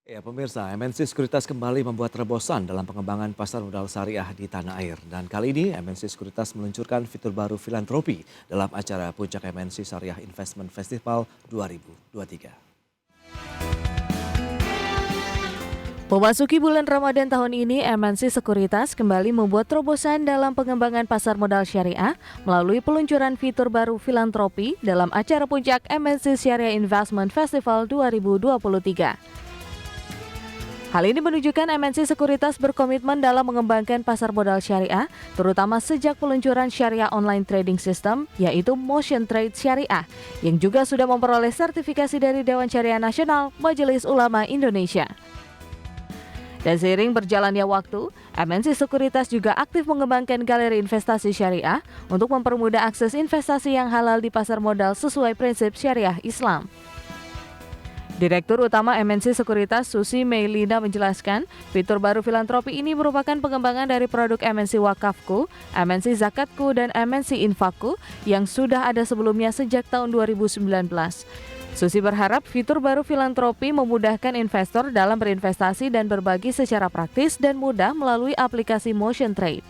Ya, pemirsa, MNC Sekuritas kembali membuat terobosan dalam pengembangan pasar modal syariah di tanah air. Dan kali ini MNC Sekuritas meluncurkan fitur baru filantropi dalam acara Puncak MNC Syariah Investment Festival 2023. Memasuki bulan Ramadan tahun ini, MNC Sekuritas kembali membuat terobosan dalam pengembangan pasar modal syariah melalui peluncuran fitur baru filantropi dalam acara Puncak MNC Syariah Investment Festival 2023. Hal ini menunjukkan MNC Sekuritas berkomitmen dalam mengembangkan pasar modal syariah, terutama sejak peluncuran Syariah Online Trading System, yaitu Motion Trade Syariah, yang juga sudah memperoleh sertifikasi dari Dewan Syariah Nasional Majelis Ulama Indonesia. Dan seiring berjalannya waktu, MNC Sekuritas juga aktif mengembangkan galeri investasi syariah untuk mempermudah akses investasi yang halal di pasar modal sesuai prinsip syariah Islam. Direktur Utama MNC Sekuritas Susi Meilina menjelaskan, fitur baru filantropi ini merupakan pengembangan dari produk MNC Wakafku, MNC Zakatku, dan MNC Infakku yang sudah ada sebelumnya sejak tahun 2019. Susi berharap fitur baru filantropi memudahkan investor dalam berinvestasi dan berbagi secara praktis dan mudah melalui aplikasi Motion Trade.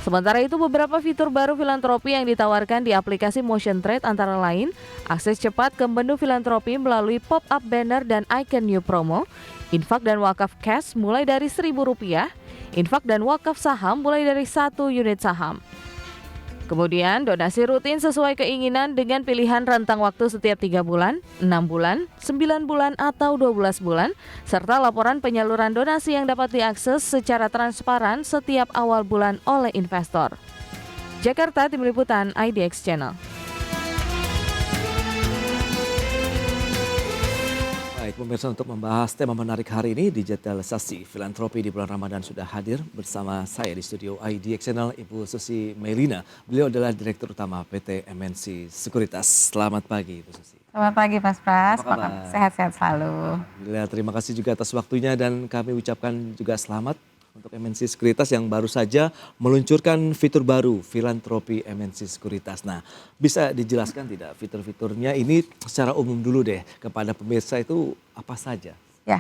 Sementara itu, beberapa fitur baru filantropi yang ditawarkan di aplikasi Motion Trade antara lain akses cepat ke menu filantropi melalui pop-up banner dan icon new promo, infak dan wakaf cash mulai dari Rp1.000, infak dan wakaf saham mulai dari 1 unit saham. Kemudian, donasi rutin sesuai keinginan dengan pilihan rentang waktu setiap 3 bulan, 6 bulan, 9 bulan, atau 12 bulan, serta laporan penyaluran donasi yang dapat diakses secara transparan setiap awal bulan oleh investor. Jakarta, Tim Liputan IDX Channel. Baik, pemirsa, untuk membahas tema menarik hari ini, digitalisasi filantropi di bulan Ramadan, sudah hadir bersama saya di studio IDX Channel, Ibu Susi Meilina. Beliau adalah Direktur Utama PT MNC Sekuritas. Selamat pagi, Ibu Susi. Selamat pagi, Mas Pras. Sehat-sehat selalu. Terima kasih juga atas waktunya dan kami ucapkan juga selamat untuk MNC Sekuritas yang baru saja meluncurkan fitur baru filantropi MNC Sekuritas. Nah, bisa dijelaskan tidak fitur-fiturnya ini secara umum dulu deh kepada pemirsa itu apa saja? Ya,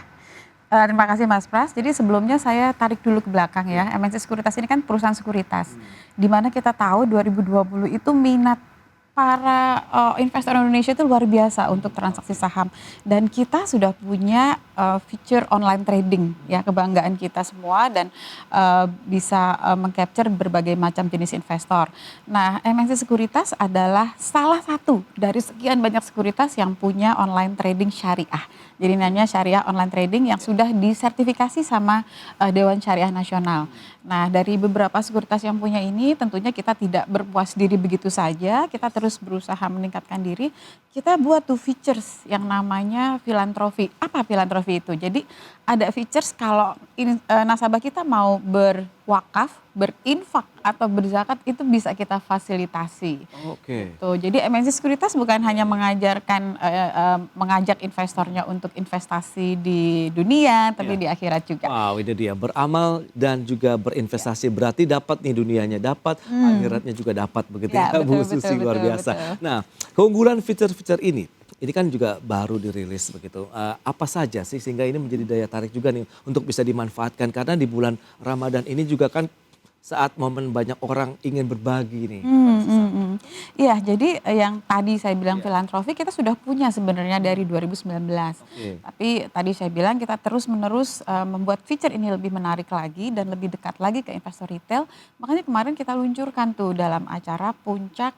terima kasih Mas Pras. Jadi sebelumnya saya tarik dulu ke belakang ya. MNC Sekuritas ini kan perusahaan sekuritas. Di mana kita tahu 2020 itu minat para investor Indonesia itu luar biasa untuk transaksi saham, dan kita sudah punya feature online trading ya, kebanggaan kita semua, dan bisa mengcapture berbagai macam jenis investor. Nah, MNC Sekuritas adalah salah satu dari sekian banyak sekuritas yang punya online trading syariah. Jadi namanya Syariah Online Trading yang sudah disertifikasi sama Dewan Syariah Nasional. Nah, dari beberapa sekuritas yang punya ini tentunya kita tidak berpuas diri begitu saja, kita terus berusaha meningkatkan diri. Kita buat tuh features yang namanya filantropi. Apa filantropi itu? Jadi ada features kalau nasabah kita mau berwakaf, berinfak atau berzakat, itu bisa kita fasilitasi. Oke. Gitu. Jadi MNC Sekuritas bukan hanya mengajarkan mengajak investornya untuk investasi di dunia, tapi di akhirat juga. Wow, itu dia, beramal dan juga berinvestasi, berarti dapat nih, dunianya dapat, akhiratnya juga dapat, begitu ya, Bu Susi, luar biasa. Betul. Nah, keunggulan fitur-fitur ini kan juga baru dirilis begitu. Apa saja sih sehingga ini menjadi daya tarik juga nih untuk bisa dimanfaatkan, karena di bulan Ramadan ini juga kan saat momen banyak orang ingin berbagi nih. Iya, jadi yang tadi saya bilang filantropi kita sudah punya sebenarnya dari 2019. Tapi tadi saya bilang kita terus-menerus membuat feature ini lebih menarik lagi dan lebih dekat lagi ke investor retail. Makanya kemarin kita luncurkan tuh dalam acara Puncak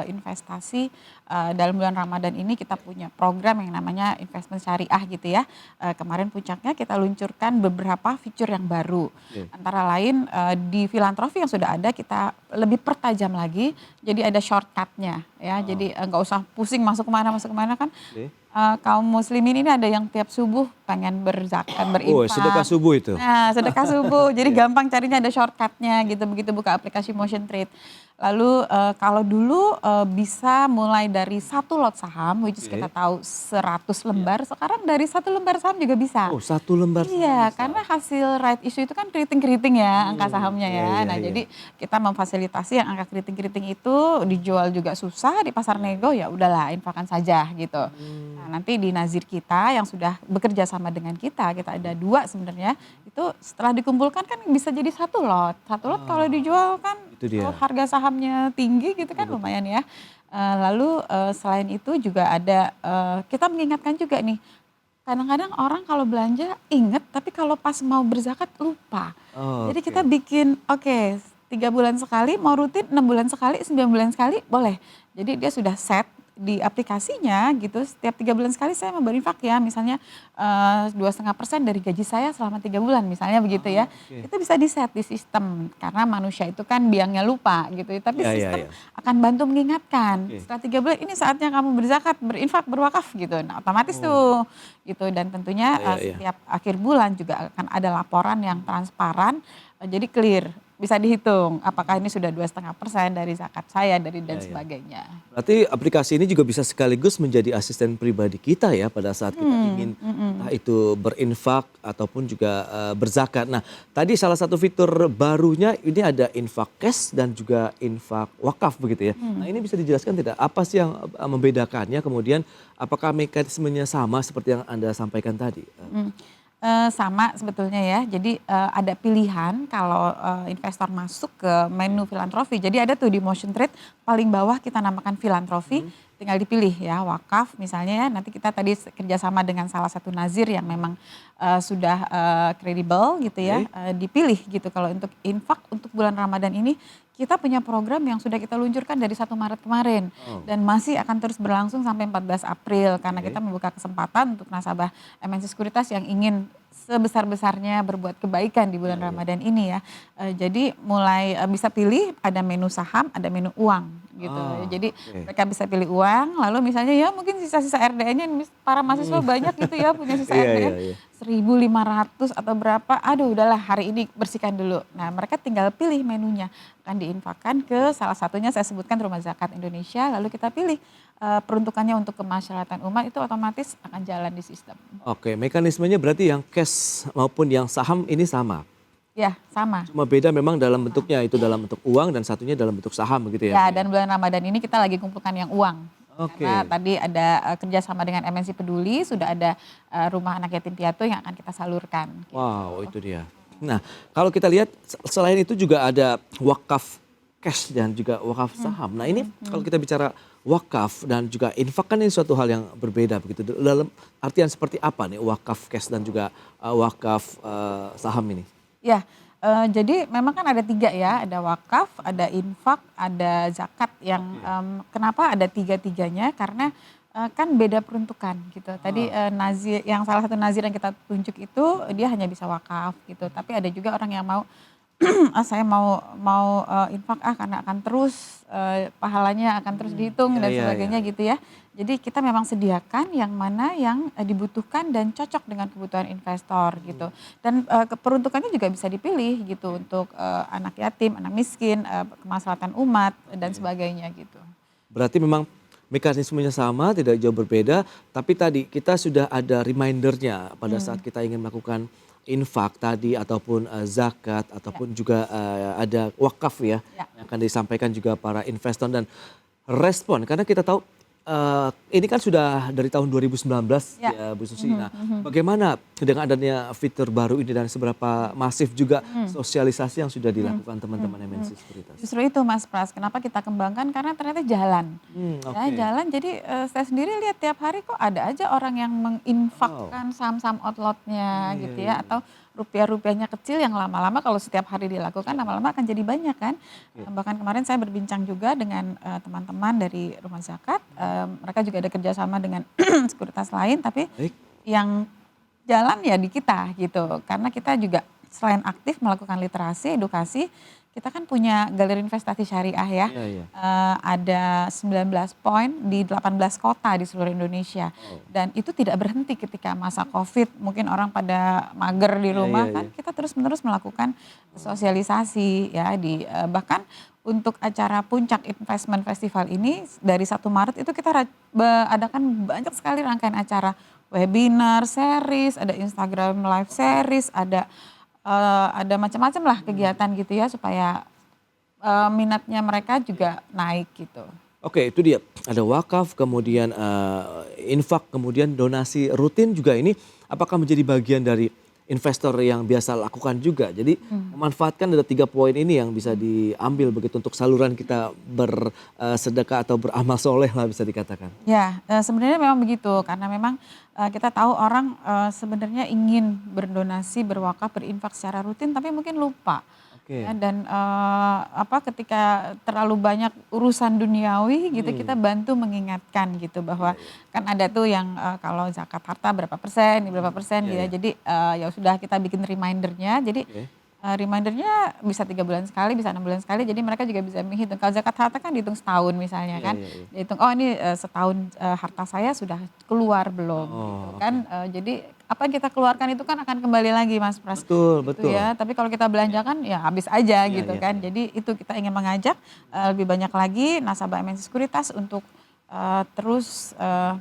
Investasi dalam bulan Ramadan ini, kita punya program yang namanya investment syariah gitu ya. Kemarin puncaknya kita luncurkan beberapa fitur yang baru. Antara lain di filantropi yang sudah ada kita lebih pertajam lagi. Jadi ada shortcutnya ya. Jadi nggak usah pusing masuk kemana kan. Kaum muslimin ini ada yang tiap subuh pengen berzakat, berinfak. Sedekah subuh itu. Nah, sedekah subuh. Jadi gampang carinya, ada shortcutnya gitu, begitu buka aplikasi Motion Trade. Lalu kalau dulu bisa mulai dari 1 lot saham, which is kita tahu 100 lembar, sekarang dari 1 lembar saham juga bisa. 1 lembar saham. Iya, karena hasil right issue itu kan keriting-keriting ya angka sahamnya ya. Jadi kita memfasilitasi yang angka keriting-keriting itu dijual juga susah di pasar nego, ya udahlah infakan saja gitu. Nah, nanti di nazir kita yang sudah bekerja sama kerjasama dengan kita ada 2 sebenarnya, itu setelah dikumpulkan kan bisa jadi satu lot. Satu lot kalau dijual kan Itu dia. kalau harga sahamnya tinggi gitu kan lumayan ya. Lalu selain itu juga ada, kita mengingatkan juga nih, kadang-kadang orang kalau belanja inget tapi kalau pas mau berzakat lupa. Oh, Jadi oke. kita bikin, oke 3 bulan sekali, mau rutin 6 bulan sekali, 9 bulan sekali, boleh. Jadi dia sudah set di aplikasinya gitu, setiap 3 bulan sekali saya mau berinfak ya, misalnya 2,5% dari gaji saya selama 3 bulan, misalnya begitu ya. Oke. Itu bisa di-set di sistem, karena manusia itu kan biangnya lupa gitu, tapi Iya, iya, sistem iya. akan bantu mengingatkan. Oke. Setelah 3 bulan, ini saatnya kamu berzakat, berinfak, berwakaf gitu. Nah otomatis tuh gitu, dan tentunya Iya, iya, iya. setiap akhir bulan juga akan ada laporan yang transparan, jadi clear, bisa dihitung apakah ini sudah 2,5% dari zakat saya dan Iya, iya. sebagainya. Berarti aplikasi ini juga bisa sekaligus menjadi asisten pribadi kita ya pada saat kita ingin entah itu berinfak ataupun juga berzakat. Nah, tadi salah satu fitur barunya ini ada infak cash dan juga infak wakaf begitu ya. Nah, ini bisa dijelaskan tidak apa sih yang membedakannya, kemudian apakah mekanismenya sama seperti yang Anda sampaikan tadi? Sama sebetulnya ya, jadi ada pilihan kalau investor masuk ke menu filantropi. Jadi ada tuh di Motion Trade paling bawah kita namakan filantropi, tinggal dipilih ya wakaf misalnya ya. Nanti kita tadi kerjasama dengan salah satu nazir yang memang sudah kredibel gitu ya, dipilih gitu. Kalau untuk infak untuk bulan Ramadan ini kita punya program yang sudah kita luncurkan dari 1 Maret kemarin dan masih akan terus berlangsung sampai 14 April karena kita membuka kesempatan untuk nasabah MNC Sekuritas yang ingin sebesar-besarnya berbuat kebaikan di bulan Ramadan ini ya. Jadi mulai bisa pilih ada menu saham, ada menu uang gitu. Jadi mereka bisa pilih uang, lalu misalnya ya mungkin sisa-sisa RDN-nya para mahasiswa banyak gitu ya punya sisa Iya, RDN. iya, iya. 1.500 atau berapa, aduh udahlah hari ini bersihkan dulu. Nah mereka tinggal pilih menunya, akan diinfakkan ke salah satunya saya sebutkan Rumah Zakat Indonesia, lalu kita pilih peruntukannya untuk kemasyarakatan umat, itu otomatis akan jalan di sistem. Oke, mekanismenya berarti yang cash maupun yang saham ini sama. Ya sama. Cuma beda memang dalam bentuknya, itu dalam bentuk uang dan satunya dalam bentuk saham begitu Ya ya. dan bulan Ramadan ini kita lagi kumpulkan yang uang. Oke. Karena tadi ada kerjasama dengan MNC Peduli, sudah ada rumah anak yatim piatu yang akan kita salurkan. Wow, itu dia. Nah, kalau kita lihat selain itu juga ada wakaf cash dan juga wakaf saham. Nah, ini kalau kita bicara wakaf dan juga infak kan ini suatu hal yang berbeda begitu. Dalam artian seperti apa nih wakaf cash dan juga wakaf saham ini? Ya, jadi memang kan ada 3 ya, ada wakaf, ada infak, ada zakat yang kenapa ada 3-3-nya karena kan beda peruntukan gitu. Tadi nazir yang salah satu nazir yang kita tunjuk itu dia hanya bisa wakaf gitu. Tapi ada juga orang yang mau saya mau infak karena akan terus pahalanya akan terus dihitung Iya, dan iya, sebagainya iya. gitu ya. Jadi kita memang sediakan yang mana yang dibutuhkan dan cocok dengan kebutuhan investor gitu. Dan peruntukannya juga bisa dipilih gitu untuk anak yatim, anak miskin, kemaslahatan umat dan sebagainya gitu. Berarti memang mekanismenya sama, tidak jauh berbeda, tapi tadi kita sudah ada remindernya pada saat kita ingin melakukan infak tadi ataupun zakat ataupun juga ada wakaf ya, yang akan disampaikan juga para investor dan respon karena kita tahu ini kan sudah dari tahun 2019 ya Bu Susi. Nah, bagaimana dengan adanya fitur baru ini dan seberapa masif juga sosialisasi yang sudah dilakukan teman-teman MNC Sekuritas? Justru itu Mas Pras, kenapa kita kembangkan karena ternyata jalan. Ya, Oke. jalan jadi saya sendiri lihat tiap hari kok ada aja orang yang menginfakkan saham-saham outlotnya gitu ya, atau rupiah-rupiahnya kecil yang lama-lama kalau setiap hari dilakukan lama-lama akan jadi banyak kan. Bahkan kemarin saya berbincang juga dengan teman-teman dari Rumah Zakat, mereka juga ada kerjasama dengan sekuritas lain, tapi Baik. yang jalan ya di kita gitu. Karena kita juga selain aktif melakukan literasi, edukasi, kita kan punya galeri investasi syariah ya. Iya, iya. Ada 19 poin di 18 kota di seluruh Indonesia. Dan itu tidak berhenti ketika masa Covid, mungkin orang pada mager di rumah iya, kan, iya. kita terus menerus melakukan sosialisasi ya di bahkan untuk acara puncak investment festival ini dari 1 Maret itu kita adakan banyak sekali rangkaian acara, webinar, series, ada Instagram live series, ada macam-macam lah kegiatan gitu ya supaya minatnya mereka juga naik gitu. Oke, itu dia. Ada wakaf, kemudian infak, kemudian donasi rutin juga ini apakah menjadi bagian dari investor yang biasa lakukan juga. Jadi memanfaatkan ada 3 poin ini yang bisa diambil begitu untuk saluran kita bersedekah atau beramal soleh lah bisa dikatakan. Ya, sebenarnya memang begitu karena memang kita tahu orang sebenarnya ingin berdonasi, berwakaf, berinfak secara rutin tapi mungkin lupa. Oke. Ya, dan ketika terlalu banyak urusan duniawi gitu kita bantu mengingatkan gitu bahwa kan ada tuh yang kalau zakat harta berapa persen gitu ya. Jadi ya sudah kita bikin remindernya. Jadi remindernya bisa 3 bulan sekali, bisa 6 bulan sekali. Jadi mereka juga bisa menghitung. Kalau zakat harta kan dihitung setahun misalnya kan. Dihitung oh ini setahun harta saya sudah keluar belum gitu kan. Jadi apa yang kita keluarkan itu kan akan kembali lagi Mas Pras. Betul, Gitu betul. ya. Tapi kalau kita belanjakan ya habis aja gitu iya, kan. Jadi itu kita ingin mengajak lebih banyak lagi nasabah MNC Sekuritas untuk terus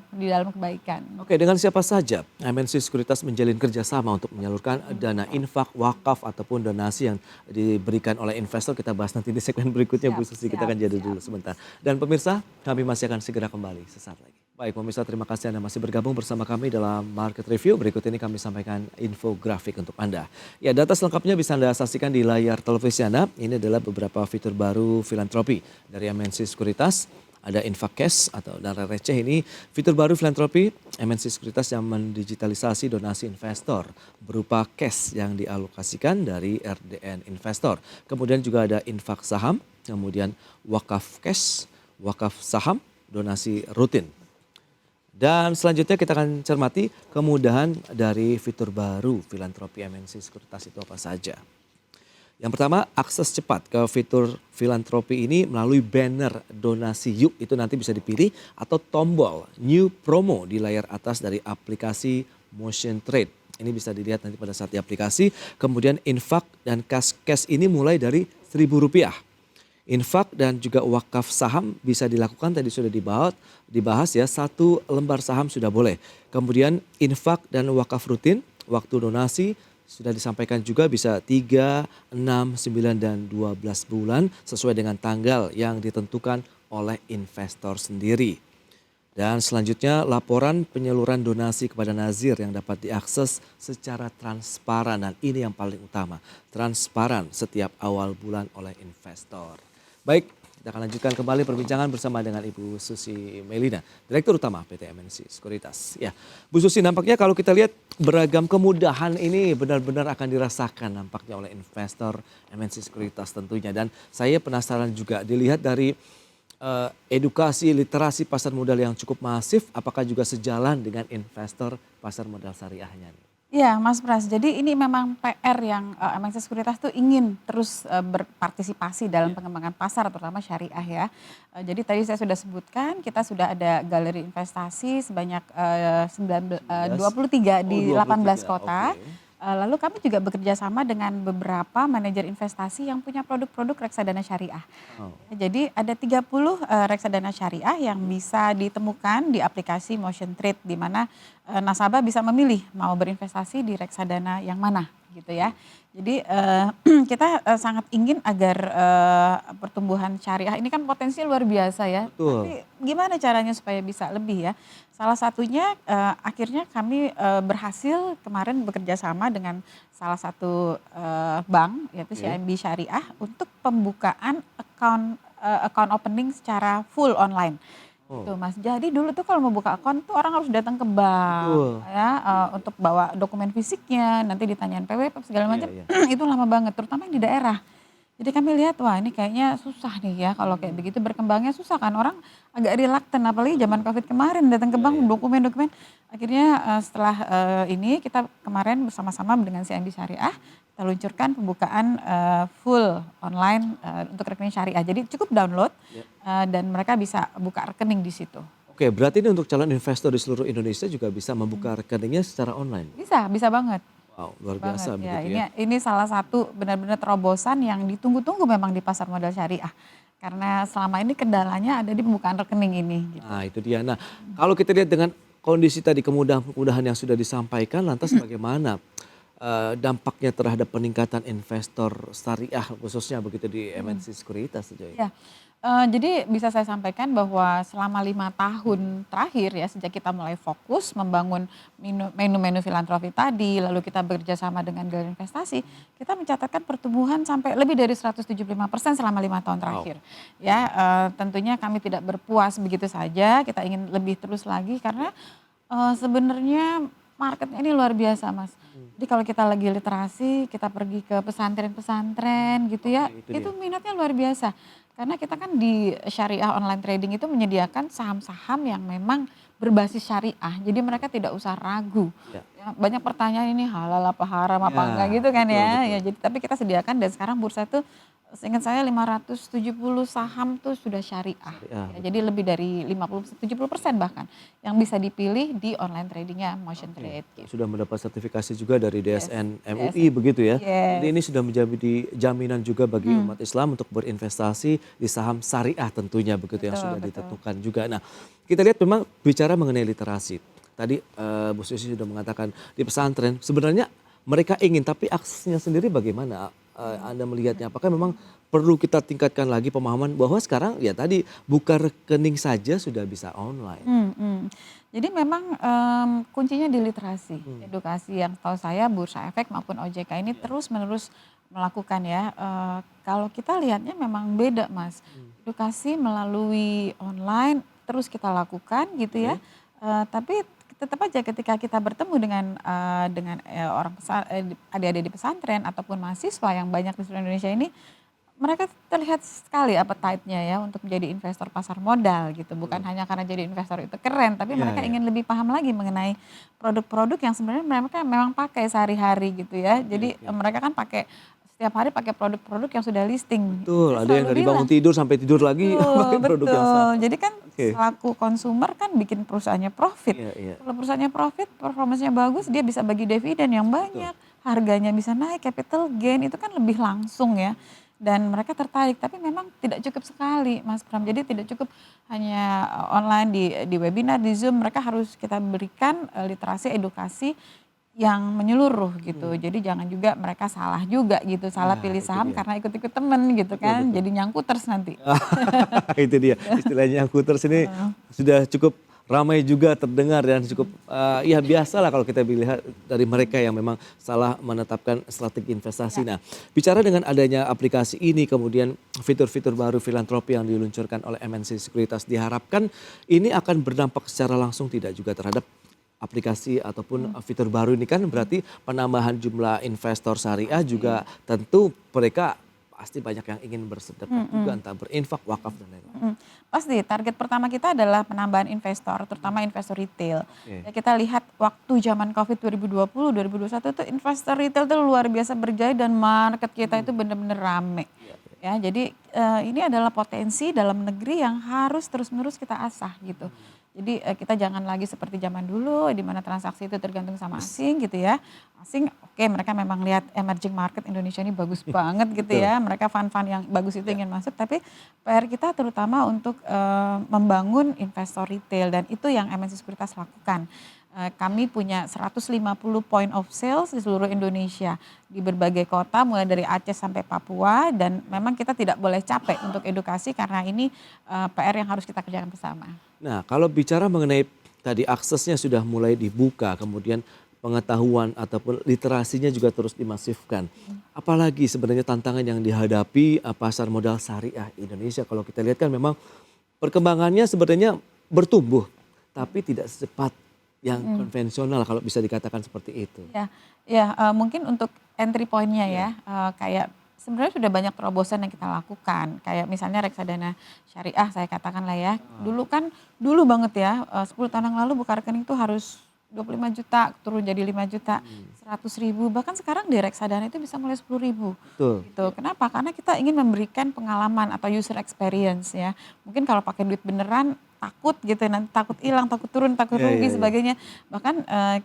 di dalam kebaikan. Oke, dengan siapa saja MNC Sekuritas menjalin kerjasama untuk menyalurkan dana infak, wakaf ataupun donasi yang diberikan oleh investor. Kita bahas nanti di segmen berikutnya Bu Susi. Kita akan jeda dulu sebentar. Dan pemirsa, kami masih akan segera kembali sesaat lagi. Baik pemirsa, terima kasih Anda masih bergabung bersama kami dalam Market Review. Berikut ini kami sampaikan infografik untuk Anda. Ya, data selengkapnya bisa Anda saksikan di layar televisi Anda. Ini adalah beberapa fitur baru filantropi dari MNC Sekuritas. Ada infak cash atau dana receh, ini fitur baru filantropi MNC Sekuritas yang mendigitalisasi donasi investor berupa cash yang dialokasikan dari RDN investor. Kemudian juga ada infak saham, kemudian wakaf cash, wakaf saham, donasi rutin. Dan selanjutnya kita akan cermati kemudahan dari fitur baru filantropi MNC Sekuritas itu apa saja. Yang pertama, akses cepat ke fitur filantropi ini melalui banner donasi yuk, itu nanti bisa dipilih, atau tombol new promo di layar atas dari aplikasi Motion Trade. Ini bisa dilihat nanti pada saat di aplikasi. Kemudian infak dan cash ini mulai dari Rp1.000. Infak dan juga wakaf saham bisa dilakukan, tadi sudah dibahas ya, 1 lembar saham sudah boleh. Kemudian infak dan wakaf rutin, waktu donasi sudah disampaikan juga bisa 3, 6, 9, dan 12 bulan sesuai dengan tanggal yang ditentukan oleh investor sendiri. Dan selanjutnya laporan penyaluran donasi kepada nazir yang dapat diakses secara transparan, dan ini yang paling utama, transparan setiap awal bulan oleh investor. Baik, kita akan lanjutkan kembali perbincangan bersama dengan Ibu Susi Melina, Direktur Utama PT MNC Sekuritas. Ya, Bu Susi, nampaknya kalau kita lihat beragam kemudahan ini benar-benar akan dirasakan nampaknya oleh investor MNC Sekuritas tentunya. Dan saya penasaran juga dilihat dari edukasi literasi pasar modal yang cukup masif, apakah juga sejalan dengan investor pasar modal syariahnya? Iya Mas Pras, jadi ini memang PR yang MNC Sekuritas tuh ingin terus berpartisipasi dalam pengembangan pasar terutama syariah ya. Jadi tadi saya sudah sebutkan kita sudah ada galeri investasi sebanyak 23 di 18 kota. Okay. Lalu kami juga bekerja sama dengan beberapa manajer investasi yang punya produk-produk reksadana syariah. Jadi ada 30 reksadana syariah yang bisa ditemukan di aplikasi Motion Trade, di mana nasabah bisa memilih mau berinvestasi di reksadana yang mana gitu ya. Jadi kita sangat ingin agar pertumbuhan syariah ini kan potensinya luar biasa ya. Betul. Tapi gimana caranya supaya bisa lebih ya? Salah satunya akhirnya kami berhasil kemarin bekerja sama dengan salah satu bank yaitu CIMB Syariah untuk pembukaan account opening secara full online. Tuh Mas, jadi dulu tuh kalau mau buka akun tuh orang harus datang ke bank ya untuk bawa dokumen fisiknya, nanti ditanyain PWP segala macam. Itu lama banget, terutama yang di daerah. Jadi kami lihat wah ini kayaknya susah nih ya kalau kayak begitu, berkembangnya susah kan, orang agak reluctant apalagi zaman Covid kemarin datang ke bank dokumen-dokumen. Akhirnya setelah ini kita kemarin bersama-sama dengan CIMB Syariah kita luncurkan pembukaan full online untuk rekening syariah. Jadi cukup download dan mereka bisa buka rekening di situ. Oke, berarti ini untuk calon investor di seluruh Indonesia juga bisa membuka rekeningnya secara online? Bisa banget. Wow, luar biasa Banget, begitu ya. Ini salah satu benar-benar terobosan yang ditunggu-tunggu memang di pasar modal syariah. Karena selama ini kendalanya ada di pembukaan rekening ini. Gitu. Nah itu dia. Nah kalau kita lihat dengan kondisi tadi kemudahan yang sudah disampaikan, lantas bagaimana dampaknya terhadap peningkatan investor syariah khususnya begitu di MNC Sekuritas? Ya, Jadi bisa saya sampaikan bahwa selama 5 tahun terakhir ya sejak kita mulai fokus membangun menu-menu filantropi tadi, lalu kita bekerja sama dengan Galeri Investasi, kita mencatatkan pertumbuhan sampai lebih dari 175% selama 5 tahun terakhir. Ya, tentunya kami tidak berpuas begitu saja, kita ingin lebih terus lagi karena sebenarnya marketnya ini luar biasa, Mas. Jadi kalau kita lagi literasi, kita pergi ke pesantren-pesantren gitu ya, Oke, itu itu dia. minatnya luar biasa. Karena kita kan di syariah online trading itu menyediakan saham-saham yang memang berbasis syariah. Jadi mereka tidak usah ragu. Ya, Ya, banyak pertanyaan ini halal apa haram apa enggak ya, gitu kan betul ya. betul. Ya jadi tapi kita sediakan dan sekarang bursa tuh seingat saya 570 saham tuh sudah syariah. Syariah, Ya, betul. jadi lebih dari 50-70% bahkan yang bisa dipilih di online tradingnya Motion Oke, Trade gitu. sudah mendapat sertifikasi juga dari Yes, DSN MUI DSN. begitu ya. Jadi Yes. ini sudah menjadi jaminan juga bagi Hmm, umat Islam untuk berinvestasi di saham syariah tentunya begitu yang betul sudah betul. ditentukan juga. Nah, kita lihat memang bicara mengenai literasi. Tadi Bu Susi sudah mengatakan di pesantren sebenarnya mereka ingin tapi aksesnya sendiri bagaimana? Anda melihatnya apakah memang perlu kita tingkatkan lagi pemahaman bahwa sekarang ya tadi buka rekening saja sudah bisa online. Hmm. Jadi memang kuncinya di literasi, edukasi yang tahu saya Bursa Efek maupun OJK ini terus-menerus melakukan ya. Kalau kita lihatnya memang beda Mas, edukasi melalui online terus kita lakukan gitu ya. Oke. Tapi tetap aja ketika kita bertemu dengan adik-adik di pesantren ataupun mahasiswa yang banyak di seluruh Indonesia ini, mereka terlihat sekali appetite-nya ya untuk menjadi investor pasar modal gitu. Bukan hanya karena jadi investor itu keren, tapi Iya mereka ya. ingin lebih paham lagi mengenai produk-produk yang sebenarnya mereka memang pakai sehari-hari gitu ya. Oke Jadi oke. mereka kan pakai setiap hari pakai produk-produk yang sudah listing. Betul, Saya ada yang selalu dari bangun bilang, tidur sampai tidur lagi betul, pakai produk yang betul. sama. Jadi kan Oke. selaku konsumer kan bikin perusahaannya profit. Iya iya, Kalau perusahaannya profit, performanya bagus, dia bisa bagi dividen yang betul. banyak, harganya bisa naik, capital gain itu kan lebih langsung ya. Dan mereka tertarik, tapi memang tidak cukup sekali, Mas Pram. Jadi tidak cukup hanya online di webinar, di Zoom, mereka harus kita berikan literasi, edukasi yang menyeluruh gitu. Jadi jangan juga mereka salah juga gitu, salah Nah, pilih itu saham dia. karena ikut-ikut temen gitu Betul kan, betul. jadi nyangkuters nanti. Itu dia, istilahnya Hooters ini sudah cukup ramai juga terdengar dan cukup ya biasalah kalau kita lihat dari mereka yang memang salah menetapkan strategi investasi. Nah, bicara dengan adanya aplikasi ini kemudian fitur-fitur baru filantropi yang diluncurkan oleh MNC Sekuritas diharapkan ini akan berdampak secara langsung tidak juga terhadap aplikasi ataupun fitur baru ini kan berarti penambahan jumlah investor syariah juga tentu mereka pasti banyak yang ingin bersedekah juga entah berinfak, wakaf dan lain-lain. Pasti target pertama kita adalah penambahan investor, terutama investor retail. Oke. Ya, kita lihat waktu zaman COVID 2020, 2021 itu investor retail itu luar biasa berjaya dan market kita itu benar-benar rame. Ya, jadi ini adalah potensi dalam negeri yang harus terus-menerus kita asah gitu. Jadi kita jangan lagi seperti zaman dulu di mana transaksi itu tergantung sama asing gitu ya. Asing oke mereka memang lihat emerging market Indonesia ini bagus banget gitu Betul. ya. Mereka fund-fund yang bagus itu ingin masuk tapi PR kita terutama untuk membangun investor retail dan itu yang MNC Sekuritas lakukan. Kami punya 150 point of sales di seluruh Indonesia di berbagai kota mulai dari Aceh sampai Papua dan memang kita tidak boleh capek untuk edukasi karena ini PR yang harus kita kerjakan bersama. Nah, kalau bicara mengenai tadi aksesnya sudah mulai dibuka, kemudian pengetahuan ataupun literasinya juga terus dimasifkan. Apalagi sebenarnya tantangan yang dihadapi pasar modal syariah Indonesia kalau kita lihat kan memang perkembangannya sebenarnya bertumbuh tapi tidak secepat yang konvensional kalau bisa dikatakan seperti itu. Mungkin untuk entry point-nya ya, kayak sebenarnya sudah banyak terobosan yang kita lakukan. Kayak misalnya reksadana syariah saya katakan lah ya. Dulu banget ya, 10 tahun yang lalu buka rekening itu harus 25 juta, turun jadi 5 juta, 100 ribu. Bahkan sekarang di reksadana itu bisa mulai 10 ribu. Betul. Gitu. Kenapa? Karena kita ingin memberikan pengalaman atau user experience ya. Mungkin kalau pakai duit beneran takut gitu, nanti takut hilang, takut turun, takut Iya, rugi iya, iya. sebagainya. Bahkan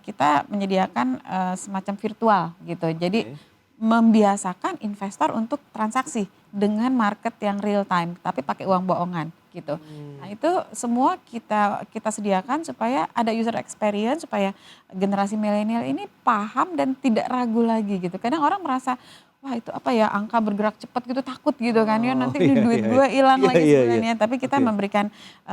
kita menyediakan semacam virtual gitu. Jadi membiasakan investor untuk transaksi dengan market yang real time, tapi pakai uang bohongan gitu. Nah itu semua kita sediakan supaya ada user experience, supaya generasi milenial ini paham dan tidak ragu lagi gitu. Kadang orang merasa, wah itu apa ya, angka bergerak cepat gitu, takut gitu kan ya, Oh, nanti ini iya duit iya. gue hilang Iya lagi iya iya. sebulannya. Tapi kita Oke. memberikan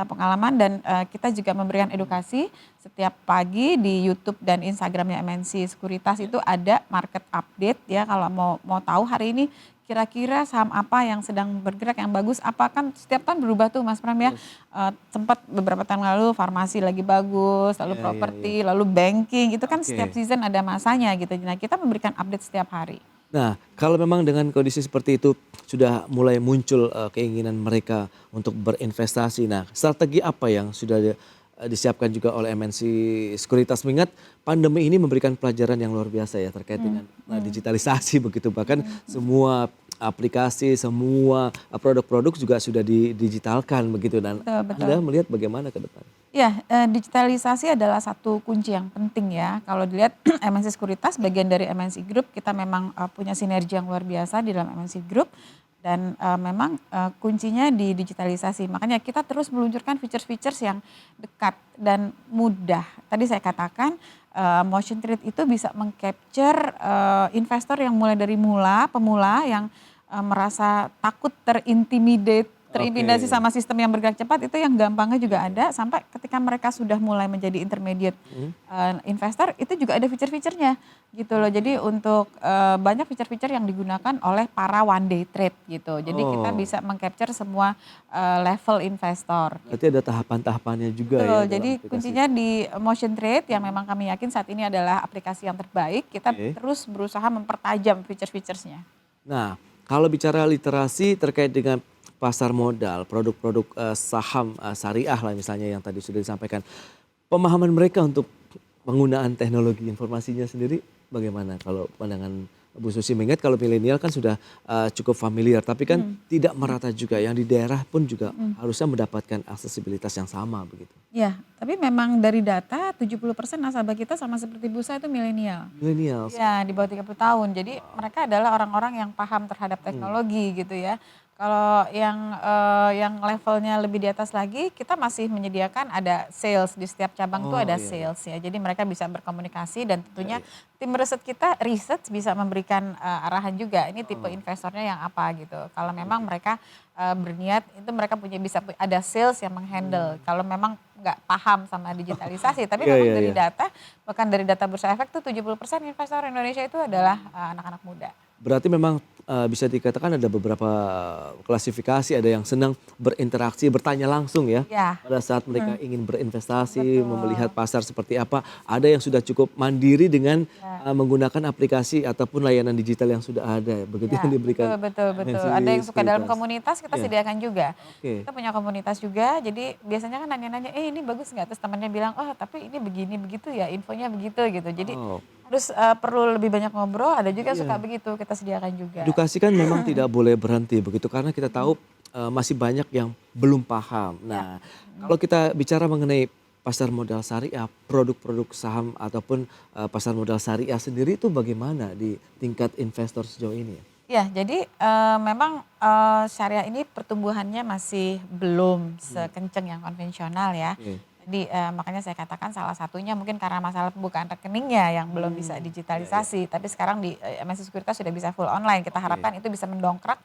pengalaman dan kita juga memberikan edukasi setiap pagi di YouTube dan Instagramnya MNC Sekuritas itu ada market update ya, kalau mau mau tahu hari ini kira-kira saham apa yang sedang bergerak yang bagus, apa kan setiap tahun berubah tuh Mas Pram ya. Yes. Sempat beberapa tahun lalu farmasi lagi bagus, lalu Iya iya iya. properti, lalu banking, itu kan setiap Oke. season ada masanya gitu. Nah kita memberikan update setiap hari. Nah, kalau memang dengan kondisi seperti itu sudah mulai muncul keinginan mereka untuk berinvestasi. Nah, strategi apa yang sudah disiapkan juga oleh MNC Sekuritas, mengingat pandemi ini memberikan pelajaran yang luar biasa ya terkait dengan digitalisasi begitu, bahkan semua aplikasi, semua produk-produk juga sudah didigitalkan begitu, dan Betul betul. Anda melihat bagaimana ke depan? Ya, digitalisasi adalah satu kunci yang penting ya. Kalau dilihat MNC Sekuritas bagian dari MNC Group, kita memang punya sinergi yang luar biasa di dalam MNC Group dan memang kuncinya di digitalisasi. Makanya kita terus meluncurkan features-features yang dekat dan mudah. Tadi saya katakan motion trade itu bisa meng-capture investor yang mulai dari pemula yang merasa takut terintimidasi Oke. sama sistem yang bergerak cepat, itu yang gampangnya juga ada, sampai ketika mereka sudah mulai menjadi intermediate investor itu juga ada fitur-fiturnya gitu loh. Jadi untuk banyak fitur-fitur yang digunakan oleh para one day trade gitu. Jadi kita Oh, bisa meng-capture semua level investor. berarti ada tahapan-tahapannya juga ya Betul, dalam jadi aplikasi. kuncinya di motion trade yang memang kami yakin saat ini adalah aplikasi yang terbaik. Kita Oke. terus berusaha mempertajam fitur-fiturnya. Nah, kalau bicara literasi terkait dengan pasar modal, produk-produk saham syariah lah misalnya yang tadi sudah disampaikan, pemahaman mereka untuk penggunaan teknologi informasinya sendiri bagaimana kalau pandangan Bu Susi, mengingat kalau milenial kan sudah cukup familiar, tapi kan tidak merata juga, yang di daerah pun juga harusnya mendapatkan aksesibilitas yang sama begitu. Ya, tapi memang dari data 70% nasabah kita sama seperti Busa itu milenial. Milenial. Ya, di bawah 30 tahun. Jadi mereka adalah orang-orang yang paham terhadap teknologi gitu ya. Kalau yang levelnya lebih di atas lagi, kita masih menyediakan ada sales di setiap cabang tuh Oh ada iya iya. sales ya. Jadi mereka bisa berkomunikasi dan tentunya Iya, iya. tim riset kita research bisa memberikan arahan juga. Ini tipe investornya yang apa gitu. Kalau memang mereka berniat itu mereka ada sales yang menghandle. Kalau memang nggak paham sama digitalisasi, tapi Iya memang iya dari iya. data, bahkan dari data Bursa Efek tuh 70% investor Indonesia itu adalah anak-anak muda. Berarti memang bisa dikatakan ada beberapa klasifikasi, ada yang senang berinteraksi, bertanya langsung ya. Ya, Pada saat mereka ingin berinvestasi, betul. melihat pasar seperti apa, ada yang sudah cukup mandiri dengan menggunakan aplikasi ataupun layanan digital yang sudah ada, begitu Ya, yang diberikan betul. MNC Ada yang suka dalam Sekuritas. komunitas, kita Iya, sediakan juga. oke. Kita punya komunitas juga, jadi biasanya kan nanya-nanya, ini bagus nggak? Terus temannya bilang, oh tapi ini begini begitu ya, infonya begitu gitu. Jadi Oh, harus perlu lebih banyak ngobrol, ada juga suka iya. begitu, kita sediakan juga. Edukasi kan memang tidak boleh berhenti begitu, karena kita tahu masih banyak yang belum paham. Nah, kalau kita bicara mengenai pasar modal syariah, produk-produk saham ataupun pasar modal syariah sendiri itu bagaimana di tingkat investor sejauh ini? Ya, jadi memang syariah ini pertumbuhannya masih belum sekenceng yang konvensional ya. Oke. Jadi makanya saya katakan salah satunya mungkin karena masalah pembukaan rekeningnya yang belum bisa digitalisasi. Tapi sekarang di MNC Sekuritas sudah bisa full online. Kita harapkan itu bisa mendongkrak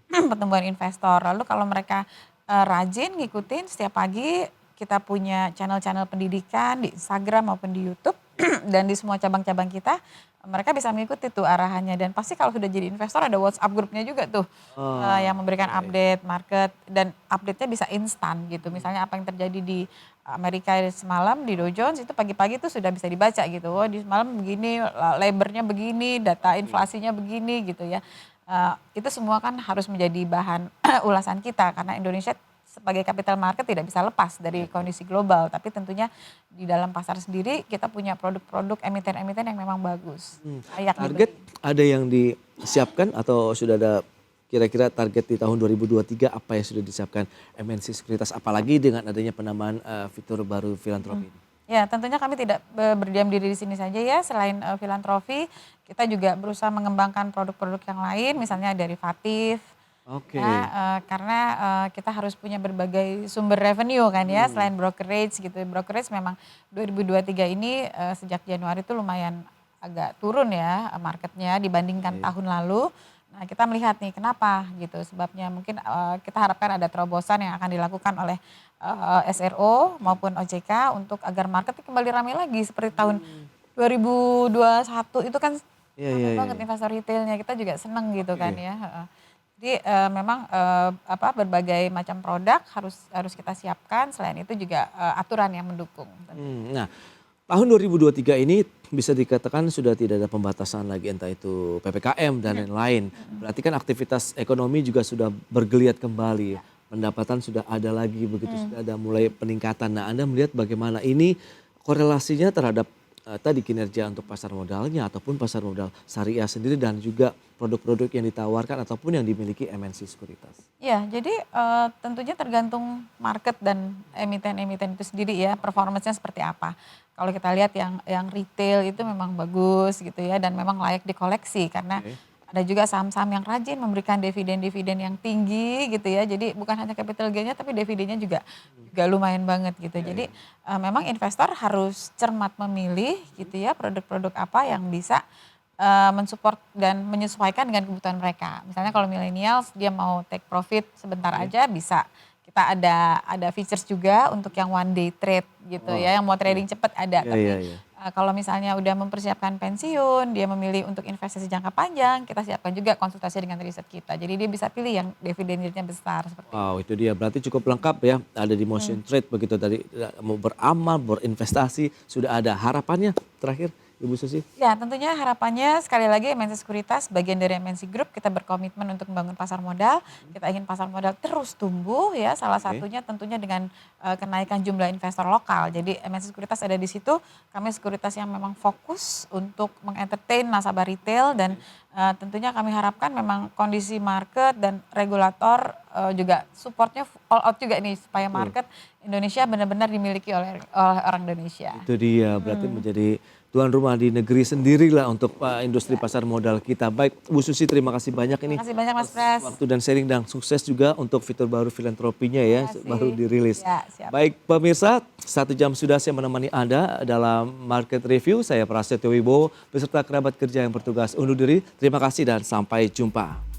pertumbuhan investor. Lalu kalau mereka rajin ngikutin setiap pagi, kita punya channel-channel pendidikan di Instagram maupun di YouTube dan di semua cabang-cabang kita, mereka bisa mengikuti tuh arahannya. Dan pasti kalau sudah jadi investor ada WhatsApp grupnya juga tuh Oh, yang memberikan oke. update market, dan update-nya bisa instan gitu. Misalnya apa yang terjadi di Amerika semalam di Dow Jones itu pagi-pagi tuh sudah bisa dibaca gitu. Oh di semalam begini, labornya begini, data inflasinya begini gitu ya. Itu semua kan harus menjadi bahan ulasan kita karena Indonesia sebagai capital market tidak bisa lepas dari kondisi global. Tapi tentunya di dalam pasar sendiri kita punya produk-produk emiten-emiten yang memang bagus. Layak Target dibeli. ada yang disiapkan atau sudah ada kira-kira target di tahun 2023 apa yang sudah disiapkan MNC Sekuritas, apalagi dengan adanya penambahan fitur baru filantropi ini? Ya, tentunya kami tidak berdiam diri di sini saja ya. Selain filantropi, kita juga berusaha mengembangkan produk-produk yang lain, misalnya derivatif. Oke. Ya, karena kita harus punya berbagai sumber revenue kan ya, selain brokerage gitu. Brokerage memang 2023 ini sejak Januari itu lumayan agak turun ya marketnya dibandingkan tahun lalu. Nah, kita melihat nih kenapa gitu sebabnya mungkin kita harapkan ada terobosan yang akan dilakukan oleh SRO maupun OJK untuk agar market kembali ramai lagi seperti tahun 2021 itu kan Iya, iya, ramai iya, banget iya. investor retailnya kita juga seneng gitu kan Oke. ya. Heeh. Jadi memang berbagai macam produk harus harus kita siapkan. Selain itu juga aturan yang mendukung. Nah, tahun 2023 ini bisa dikatakan sudah tidak ada pembatasan lagi entah itu PPKM dan lain-lain. Berarti kan aktivitas ekonomi juga sudah bergeliat kembali. Pendapatan sudah ada lagi begitu sudah ada mulai peningkatan. Nah, Anda melihat bagaimana ini korelasinya terhadap tadi kinerja untuk pasar modalnya ataupun pasar modal syariah sendiri dan juga produk-produk yang ditawarkan ataupun yang dimiliki MNC Sekuritas. Ya, jadi tentunya tergantung market dan emiten-emiten itu sendiri ya, performance-nya seperti apa. Kalau kita lihat yang retail itu memang bagus gitu ya dan memang layak dikoleksi karena Oke. ada juga saham-saham yang rajin memberikan dividen-dividen yang tinggi gitu ya. Jadi bukan hanya capital gain-nya tapi dividennya juga lumayan banget gitu. Iya, Jadi iya. memang investor harus cermat memilih gitu ya produk-produk apa yang bisa mensupport dan menyesuaikan dengan kebutuhan mereka. Misalnya kalau millennials dia mau take profit sebentar Oke. aja bisa. Kita ada features juga untuk yang one day trade gitu Oh, ya, yang mau oke. trading cepat ada. Iya, iya, Tapi iya. kalau misalnya udah mempersiapkan pensiun, dia memilih untuk investasi jangka panjang, kita siapkan juga konsultasi dengan riset kita. Jadi dia bisa pilih yang dividen yieldnya besar seperti itu. Wow, itu dia berarti cukup lengkap ya. Ada di motion trade begitu tadi mau beramal, berinvestasi sudah ada. Harapannya terakhir Ibu Susi? Ya, tentunya harapannya sekali lagi MNC Sekuritas bagian dari MNC Group kita berkomitmen untuk membangun pasar modal. Kita ingin pasar modal terus tumbuh ya. Salah Oke. satunya tentunya dengan kenaikan jumlah investor lokal. Jadi MNC Sekuritas ada di situ. Kami sekuritas yang memang fokus untuk mengentertain nasabah retail dan tentunya kami harapkan memang kondisi market dan regulator juga supportnya all out juga nih supaya Betul. market Indonesia benar-benar dimiliki oleh orang Indonesia. Itu dia berarti menjadi tuan rumah di negeri sendiri lah untuk industri pasar modal kita. Baik Bu Susi terima kasih banyak ini. Terima kasih banyak Mas Pras. Waktu dan sharing dan sukses juga untuk fitur baru filantropinya ya Terima kasih. baru dirilis. Ya, siap. Baik pemirsa, 1 jam sudah saya menemani Anda dalam market review. Saya Prasetyo Wibowo beserta kerabat kerja yang bertugas undur diri. Terima kasih dan sampai jumpa.